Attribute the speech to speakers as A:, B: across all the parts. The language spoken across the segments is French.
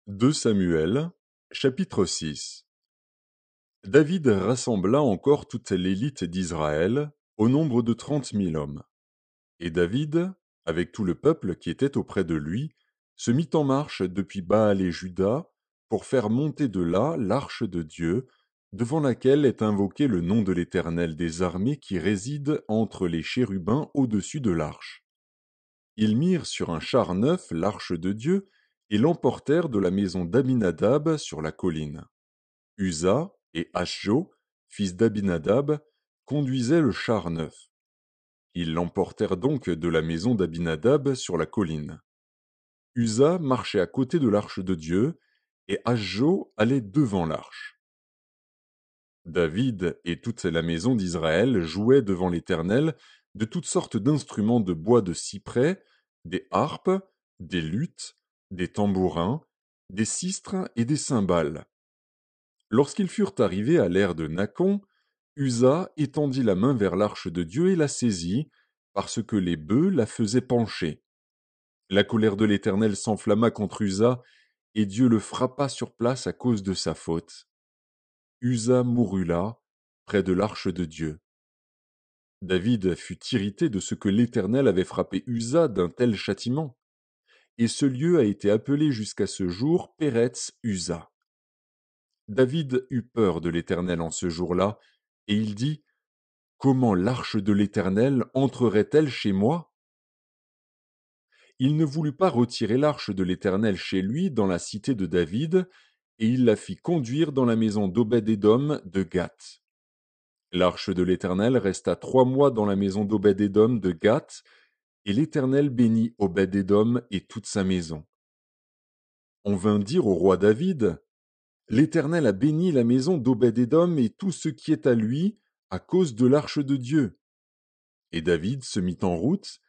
A: 2 Samuel, chapitre 6. David rassembla encore toute l'élite d'Israël, au nombre de 30 000 hommes. Et David, avec tout le peuple qui était auprès de lui, se mit en marche depuis Baal et Juda pour faire monter de là l'arche de Dieu, devant laquelle est invoqué le nom de l'Éternel des armées qui réside entre les chérubins au-dessus de l'arche. Ils mirent sur un char neuf l'arche de Dieu et l'emportèrent de la maison d'Abinadab sur la colline. Uza et Ashjo, fils d'Abinadab, conduisaient le char neuf. Ils l'emportèrent donc de la maison d'Abinadab sur la colline. Uza marchait à côté de l'arche de Dieu, et Ashjo allait devant l'arche. David et toute la maison d'Israël jouaient devant l'Éternel de toutes sortes d'instruments de bois de cyprès, des harpes, des luths, des tambourins, des sistres et des cymbales. Lorsqu'ils furent arrivés à l'ère de Nacon, Uza étendit la main vers l'arche de Dieu et la saisit, parce que les bœufs la faisaient pencher. La colère de l'Éternel s'enflamma contre Uza, et Dieu le frappa sur place à cause de sa faute. Uza mourut là, près de l'arche de Dieu. David fut irrité de ce que l'Éternel avait frappé Uza d'un tel châtiment, et ce lieu a été appelé jusqu'à ce jour Péretz Uza. David eut peur de l'Éternel en ce jour-là, et il dit: Comment l'arche de l'Éternel entrerait-elle chez moi? Il ne voulut pas retirer l'arche de l'Éternel chez lui dans la cité de David, et il la fit conduire dans la maison d'Obed-Édom de Gath. L'arche de l'Éternel resta 3 mois dans la maison d'Obed-Édom de Gath, et l'Éternel bénit Obed-Édom et toute sa maison. On vint dire au roi David: L'Éternel a béni la maison d'Obed-Édom et tout ce qui est à lui, à cause de l'arche de Dieu. Et David se mit en route,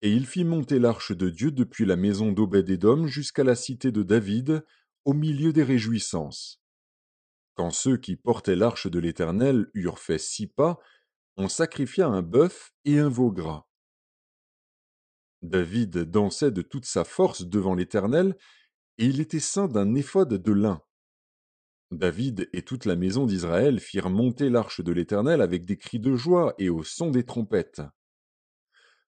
A: et il fit monter l'arche de Dieu depuis la maison d'Obed-Édom jusqu'à la cité de David, au milieu des réjouissances. Quand ceux qui portaient l'arche de l'Éternel eurent fait 6 pas, on sacrifia un bœuf et un veau gras. David dansait de toute sa force devant l'Éternel, et il était ceint d'un éphod de lin. David et toute la maison d'Israël firent monter l'arche de l'Éternel avec des cris de joie et au son des trompettes.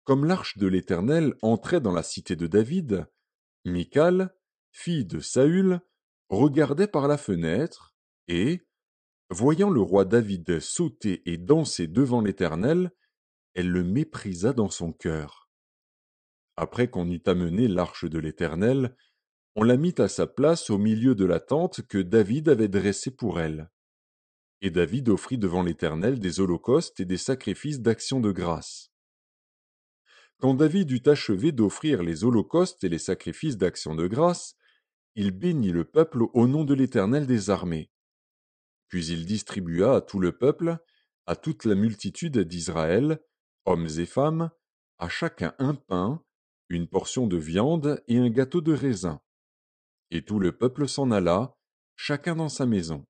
A: Comme l'arche de l'Éternel entrait dans la cité de David, Michal, fille de Saül, regardait par la fenêtre, et, voyant le roi David sauter et danser devant l'Éternel, elle le méprisa dans son cœur. Après qu'on eut amené l'arche de l'Éternel, on la mit à sa place au milieu de la tente que David avait dressée pour elle. Et David offrit devant l'Éternel des holocaustes et des sacrifices d'action de grâce. Quand David eut achevé d'offrir les holocaustes et les sacrifices d'action de grâce, il bénit le peuple au nom de l'Éternel des armées. Puis il distribua à tout le peuple, à toute la multitude d'Israël, hommes et femmes, à chacun un pain, une portion de viande et un gâteau de raisin. Et tout le peuple s'en alla, chacun dans sa maison.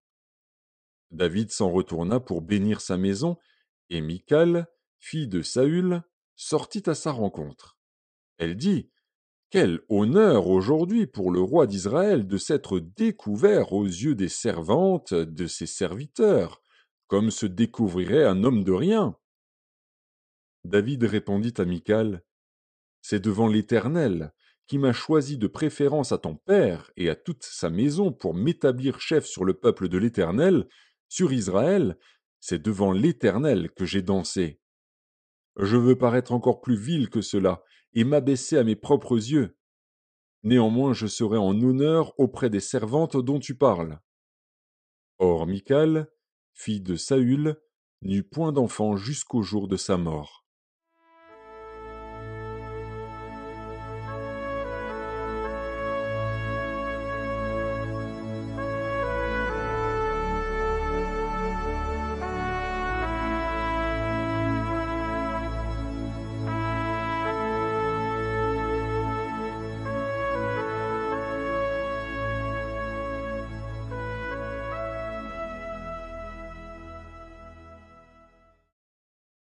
A: David s'en retourna pour bénir sa maison, et Michal, fille de Saül, sortit à sa rencontre. Elle dit: Quel honneur aujourd'hui pour le roi d'Israël de s'être découvert aux yeux des servantes de ses serviteurs, comme se découvrirait un homme de rien. David répondit à Michal: C'est devant l'Éternel, qui m'a choisi de préférence à ton père et à toute sa maison pour m'établir chef sur le peuple de l'Éternel, sur Israël, c'est devant l'Éternel que j'ai dansé. Je veux paraître encore plus vil que cela, et m'abaisser à mes propres yeux. Néanmoins je serai en honneur auprès des servantes dont tu parles. Or Michal, fille de Saül, n'eut point d'enfant jusqu'au jour de sa mort.